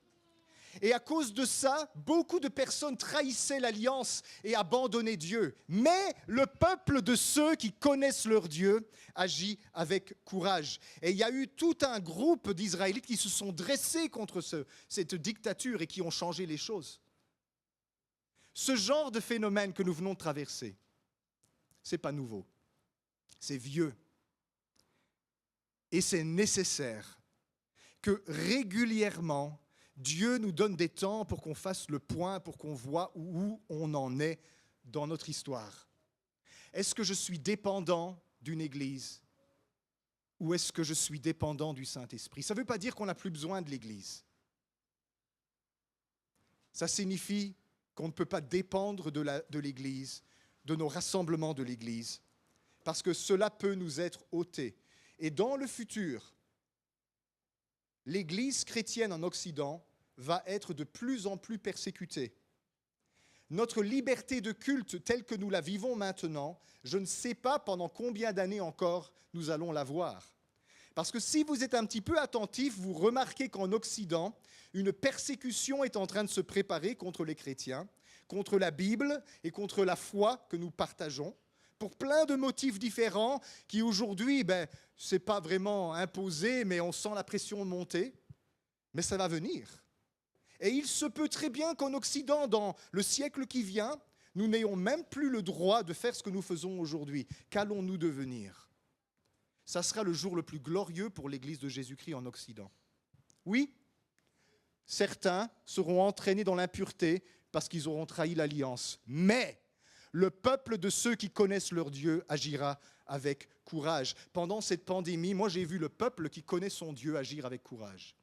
Et à cause de ça, beaucoup de personnes trahissaient l'alliance et abandonnaient Dieu. Mais le peuple de ceux qui connaissent leur Dieu agit avec courage. Et il y a eu tout un groupe d'Israélites qui se sont dressés contre cette dictature et qui ont changé les choses. Ce genre de phénomène que nous venons de traverser, ce n'est pas nouveau, c'est vieux. Et c'est nécessaire que régulièrement, Dieu nous donne des temps pour qu'on fasse le point, pour qu'on voit où on en est dans notre histoire. Est-ce que je suis dépendant d'une église ou est-ce que je suis dépendant du Saint-Esprit? Ça ne veut pas dire qu'on n'a plus besoin de l'église. Ça signifie qu'on ne peut pas dépendre de l'église, de nos rassemblements de l'église, parce que cela peut nous être ôté. Et dans le futur, l'église chrétienne en Occident va être de plus en plus persécutée. Notre liberté de culte telle que nous la vivons maintenant, je ne sais pas pendant combien d'années encore nous allons la voir. Parce que si vous êtes un petit peu attentif, vous remarquez qu'en Occident, une persécution est en train de se préparer contre les chrétiens, contre la Bible et contre la foi que nous partageons, pour plein de motifs différents qui aujourd'hui, ce n'est pas vraiment imposé, mais on sent la pression monter. Mais ça va venir. Et il se peut très bien qu'en Occident, dans le siècle qui vient, nous n'ayons même plus le droit de faire ce que nous faisons aujourd'hui. Qu'allons-nous devenir? Ça sera le jour le plus glorieux pour l'Église de Jésus-Christ en Occident. Oui, certains seront entraînés dans l'impureté parce qu'ils auront trahi l'alliance. Mais le peuple de ceux qui connaissent leur Dieu agira avec courage. Pendant cette pandémie, moi j'ai vu le peuple qui connaît son Dieu agir avec courage.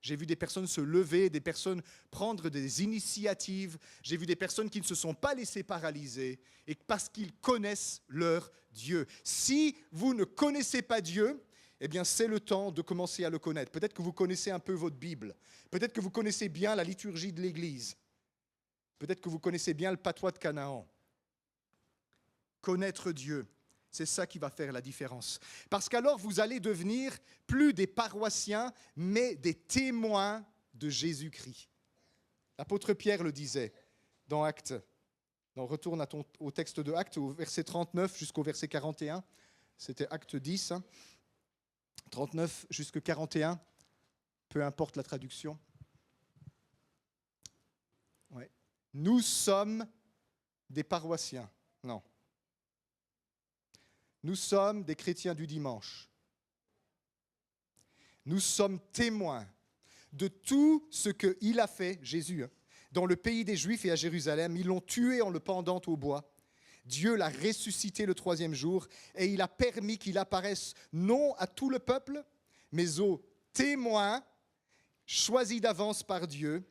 J'ai vu des personnes se lever, des personnes prendre des initiatives. J'ai vu des personnes qui ne se sont pas laissées paralyser et parce qu'ils connaissent leur Dieu. Si vous ne connaissez pas Dieu, eh bien c'est le temps de commencer à le connaître. Peut-être que vous connaissez un peu votre Bible. Peut-être que vous connaissez bien la liturgie de l'Église. Peut-être que vous connaissez bien le patois de Canaan. Connaître Dieu, c'est ça qui va faire la différence. Parce qu'alors, vous allez devenir plus des paroissiens, mais des témoins de Jésus-Christ. L'apôtre Pierre le disait dans Actes. On retourne au texte de Actes, au verset 39 jusqu'au verset 41. C'était Acte 10, 39 jusqu'à 41, peu importe la traduction. Nous sommes des paroissiens. Non. Nous sommes des chrétiens du dimanche. Nous sommes témoins de tout ce qu'il a fait, Jésus, dans le pays des Juifs et à Jérusalem. Ils l'ont tué en le pendant au bois. Dieu l'a ressuscité le 3e jour et il a permis qu'il apparaisse non à tout le peuple, mais aux témoins choisis d'avance par Dieu,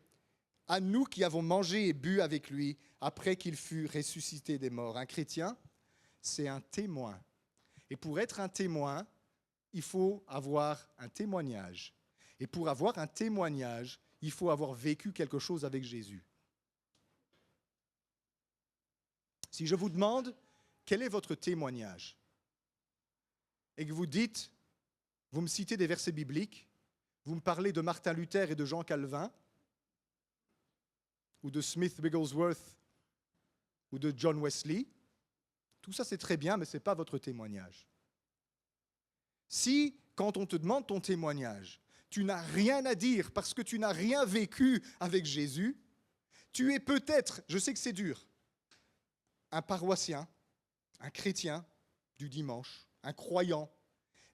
à nous qui avons mangé et bu avec lui après qu'il fut ressuscité des morts. Un chrétien, c'est un témoin. Et pour être un témoin, il faut avoir un témoignage. Et pour avoir un témoignage, il faut avoir vécu quelque chose avec Jésus. Si je vous demande, quel est votre témoignage? Et que vous dites, vous me citez des versets bibliques, vous me parlez de Martin Luther et de Jean Calvin, ou de Smith Wigglesworth, ou de John Wesley, tout ça c'est très bien, mais ce n'est pas votre témoignage. Si, quand on te demande ton témoignage, tu n'as rien à dire parce que tu n'as rien vécu avec Jésus, tu es peut-être, je sais que c'est dur, un paroissien, un chrétien du dimanche, un croyant,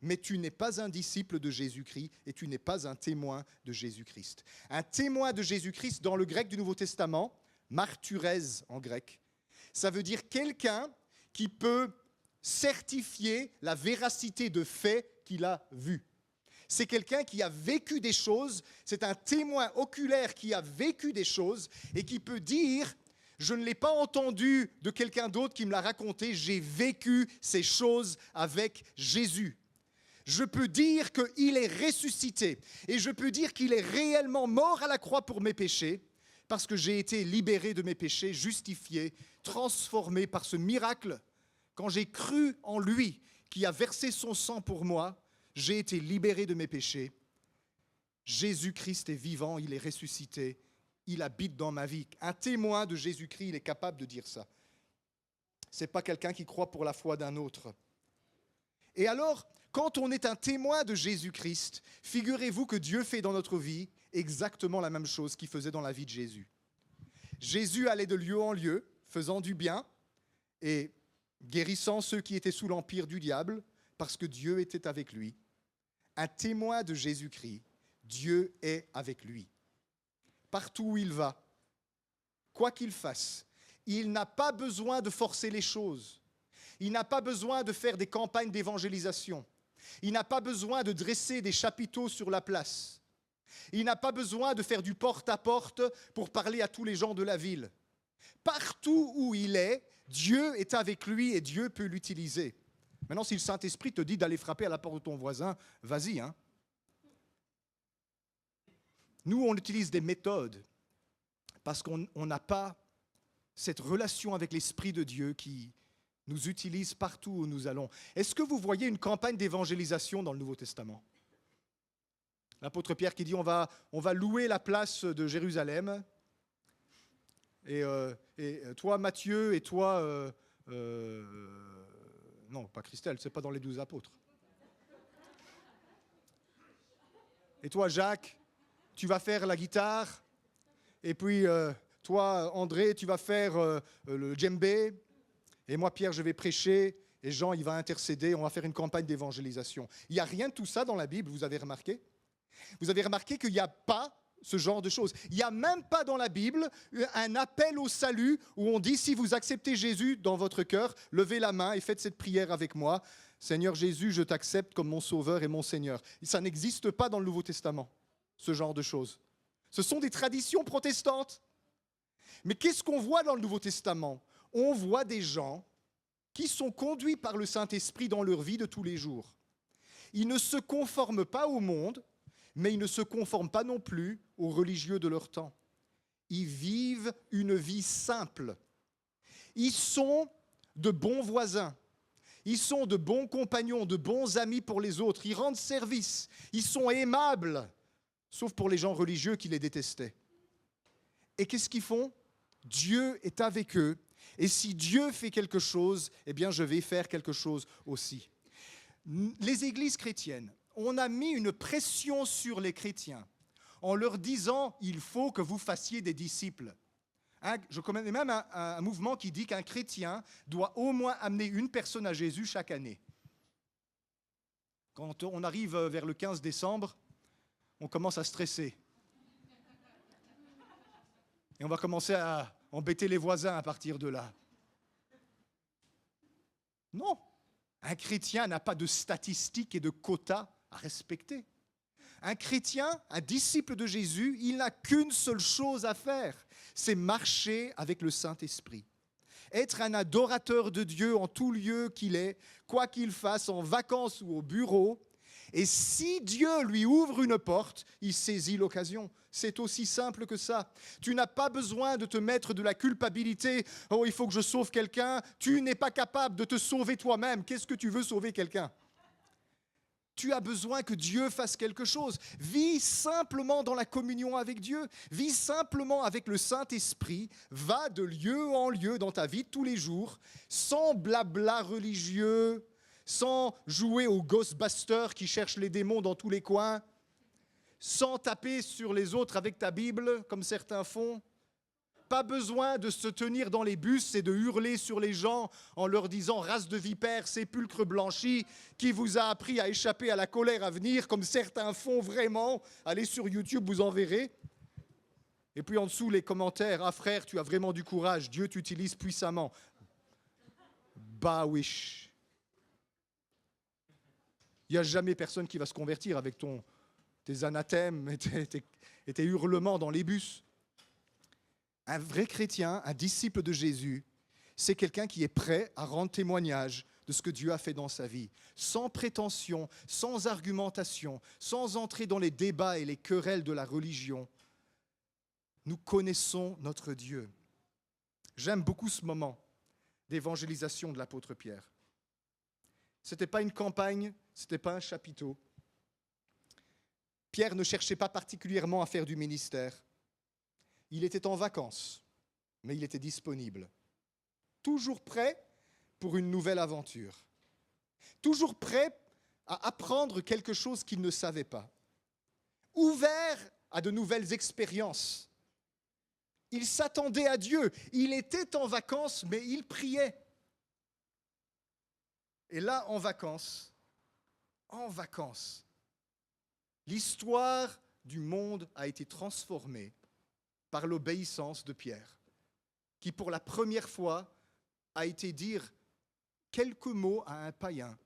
mais tu n'es pas un disciple de Jésus-Christ et tu n'es pas un témoin de Jésus-Christ. Un témoin de Jésus-Christ, dans le grec du Nouveau Testament, martyrès en grec, ça veut dire quelqu'un qui peut certifier la véracité de faits qu'il a vus. C'est quelqu'un qui a vécu des choses, c'est un témoin oculaire qui a vécu des choses et qui peut dire « Je ne l'ai pas entendu de quelqu'un d'autre qui me l'a raconté, j'ai vécu ces choses avec Jésus. » Je peux dire qu'il est ressuscité et je peux dire qu'il est réellement mort à la croix pour mes péchés parce que j'ai été libéré de mes péchés, justifié, transformé par ce miracle. Quand j'ai cru en lui qui a versé son sang pour moi, j'ai été libéré de mes péchés. Jésus-Christ est vivant, il est ressuscité, il habite dans ma vie. Un témoin de Jésus-Christ, il est capable de dire ça. Ce n'est pas quelqu'un qui croit pour la foi d'un autre. Et alors, quand on est un témoin de Jésus-Christ, figurez-vous que Dieu fait dans notre vie exactement la même chose qu'il faisait dans la vie de Jésus. Jésus allait de lieu en lieu, faisant du bien et guérissant ceux qui étaient sous l'empire du diable, parce que Dieu était avec lui. Un témoin de Jésus-Christ, Dieu est avec lui. Partout où il va, quoi qu'il fasse, il n'a pas besoin de forcer les choses. Il n'a pas besoin de faire des campagnes d'évangélisation. Il n'a pas besoin de dresser des chapiteaux sur la place. Il n'a pas besoin de faire du porte-à-porte pour parler à tous les gens de la ville. Partout où il est, Dieu est avec lui et Dieu peut l'utiliser. Maintenant, si le Saint-Esprit te dit d'aller frapper à la porte de ton voisin, vas-y. Nous, on utilise des méthodes parce qu'on n'a pas cette relation avec l'Esprit de Dieu qui nous utilise partout où nous allons. Est-ce que vous voyez une campagne d'évangélisation dans le Nouveau Testament? L'apôtre Pierre qui dit on va louer la place de Jérusalem. Et toi, Matthieu, et toi... non, pas Christelle, c'est pas dans les 12 apôtres. Et toi, Jacques, tu vas faire la guitare. Et puis, toi, André, tu vas faire le djembé. Et moi, Pierre, je vais prêcher. Et Jean, il va intercéder. On va faire une campagne d'évangélisation. Il n'y a rien de tout ça dans la Bible, vous avez remarqué? Vous avez remarqué qu'il n'y a pas ce genre de choses. Il n'y a même pas dans la Bible un appel au salut où on dit si vous acceptez Jésus dans votre cœur, levez la main et faites cette prière avec moi. Seigneur Jésus, je t'accepte comme mon sauveur et mon Seigneur. Ça n'existe pas dans le Nouveau Testament, ce genre de choses. Ce sont des traditions protestantes. Mais qu'est-ce qu'on voit dans le Nouveau Testament? On voit des gens qui sont conduits par le Saint-Esprit dans leur vie de tous les jours. Ils ne se conforment pas au monde, mais ils ne se conforment pas non plus aux religieux de leur temps. Ils vivent une vie simple. Ils sont de bons voisins. Ils sont de bons compagnons, de bons amis pour les autres. Ils rendent service. Ils sont aimables, sauf pour les gens religieux qui les détestaient. Et qu'est-ce qu'ils font? Dieu est avec eux. Et si Dieu fait quelque chose, eh bien, je vais faire quelque chose aussi. Les églises chrétiennes, on a mis une pression sur les chrétiens en leur disant « il faut que vous fassiez des disciples ». Je connais même un mouvement qui dit qu'un chrétien doit au moins amener une personne à Jésus chaque année. Quand on arrive vers le 15 décembre, on commence à stresser. Et on va commencer à embêter les voisins à partir de là. Non, un chrétien n'a pas de statistiques et de quotas à respecter. Un chrétien, un disciple de Jésus, il n'a qu'une seule chose à faire, c'est marcher avec le Saint-Esprit. Être un adorateur de Dieu en tout lieu qu'il est, quoi qu'il fasse, en vacances ou au bureau. Et si Dieu lui ouvre une porte, il saisit l'occasion. C'est aussi simple que ça. Tu n'as pas besoin de te mettre de la culpabilité. Oh, il faut que je sauve quelqu'un. Tu n'es pas capable de te sauver toi-même. Qu'est-ce que tu veux sauver quelqu'un ? Tu as besoin que Dieu fasse quelque chose. Vis simplement dans la communion avec Dieu. Vis simplement avec le Saint-Esprit. Va de lieu en lieu dans ta vie de tous les jours, sans blabla religieux, sans jouer au Ghostbuster qui cherche les démons dans tous les coins, sans taper sur les autres avec ta Bible, comme certains font. Pas besoin de se tenir dans les bus et de hurler sur les gens en leur disant « race de vipères, sépulcre blanchi, qui vous a appris à échapper à la colère à venir », comme certains font vraiment. Allez sur YouTube, vous en verrez. Et puis en dessous, les commentaires « ah frère, tu as vraiment du courage, Dieu t'utilise puissamment ». Bah wish. Il n'y a jamais personne qui va se convertir avec tes anathèmes et tes hurlements dans les bus. Un vrai chrétien, un disciple de Jésus, c'est quelqu'un qui est prêt à rendre témoignage de ce que Dieu a fait dans sa vie, sans prétention, sans argumentation, sans entrer dans les débats et les querelles de la religion. Nous connaissons notre Dieu. J'aime beaucoup ce moment d'évangélisation de l'apôtre Pierre. Ce n'était pas une campagne, ce n'était pas un chapiteau. Pierre ne cherchait pas particulièrement à faire du ministère. Il était en vacances, mais il était disponible. Toujours prêt pour une nouvelle aventure. Toujours prêt à apprendre quelque chose qu'il ne savait pas. Ouvert à de nouvelles expériences. Il s'attendait à Dieu. Il était en vacances, mais il priait. Et là, en vacances, l'histoire du monde a été transformée par l'obéissance de Pierre, qui pour la première fois a été dire quelques mots à un païen,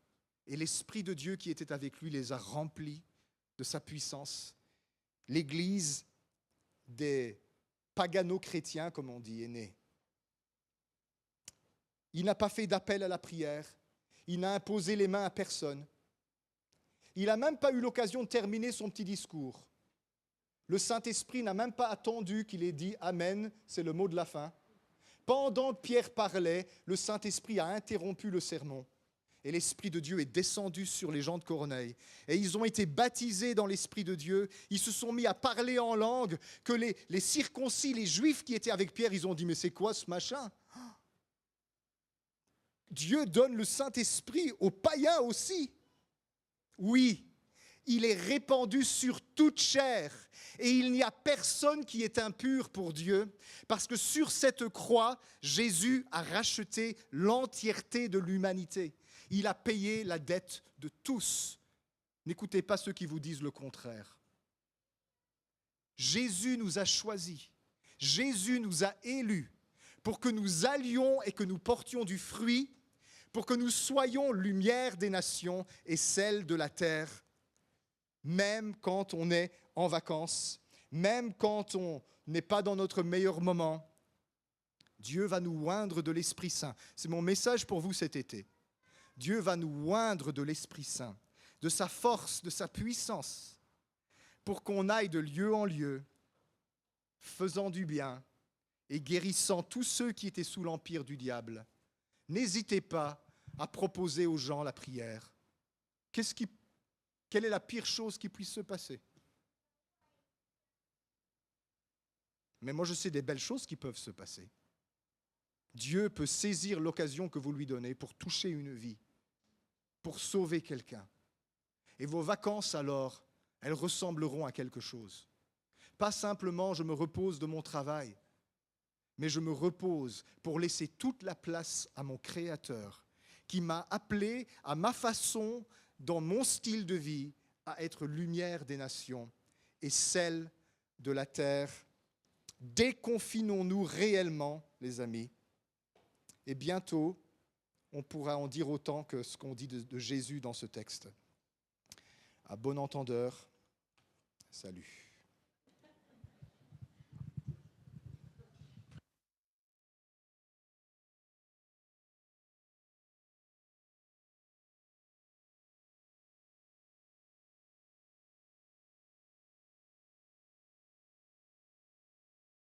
et l'Esprit de Dieu qui était avec lui les a remplis de sa puissance. L'Église des pagano-chrétiens, comme on dit, est née. Il n'a pas fait d'appel à la prière, il n'a imposé les mains à personne. Il n'a même pas eu l'occasion de terminer son petit discours. Le Saint-Esprit n'a même pas attendu qu'il ait dit « Amen », c'est le mot de la fin. Pendant que Pierre parlait, le Saint-Esprit a interrompu le sermon. Et l'Esprit de Dieu est descendu sur les gens de Corneille. Et ils ont été baptisés dans l'Esprit de Dieu. Ils se sont mis à parler en langue, que les circoncis, les Juifs qui étaient avec Pierre, ils ont dit « Mais c'est quoi ce machin ?» Dieu donne le Saint-Esprit aux païens aussi. Oui, il est répandu sur toute chair. Et il n'y a personne qui est impur pour Dieu, parce que sur cette croix, Jésus a racheté l'entièreté de l'humanité. Il a payé la dette de tous. N'écoutez pas ceux qui vous disent le contraire. Jésus nous a choisis. Jésus nous a élus pour que nous allions et que nous portions du fruit, pour que nous soyons lumière des nations et celle de la terre, même quand on est en vacances, même quand on n'est pas dans notre meilleur moment. Dieu va nous oindre de l'Esprit Saint. C'est mon message pour vous cet été. Dieu va nous oindre de l'Esprit Saint, de sa force, de sa puissance, pour qu'on aille de lieu en lieu, faisant du bien et guérissant tous ceux qui étaient sous l'empire du diable. N'hésitez pas à proposer aux gens la prière. Quelle est la pire chose qui puisse se passer ? Mais moi, je sais des belles choses qui peuvent se passer. Dieu peut saisir l'occasion que vous lui donnez pour toucher une vie, pour sauver quelqu'un. Et vos vacances, alors, elles ressembleront à quelque chose. Pas simplement, je me repose de mon travail, mais je me repose pour laisser toute la place à mon Créateur, qui m'a appelé à ma façon, dans mon style de vie, à être lumière des nations et sel de la terre. Déconfinons-nous réellement, les amis, et bientôt, on pourra en dire autant que ce qu'on dit de Jésus dans ce texte. À bon entendeur, salut.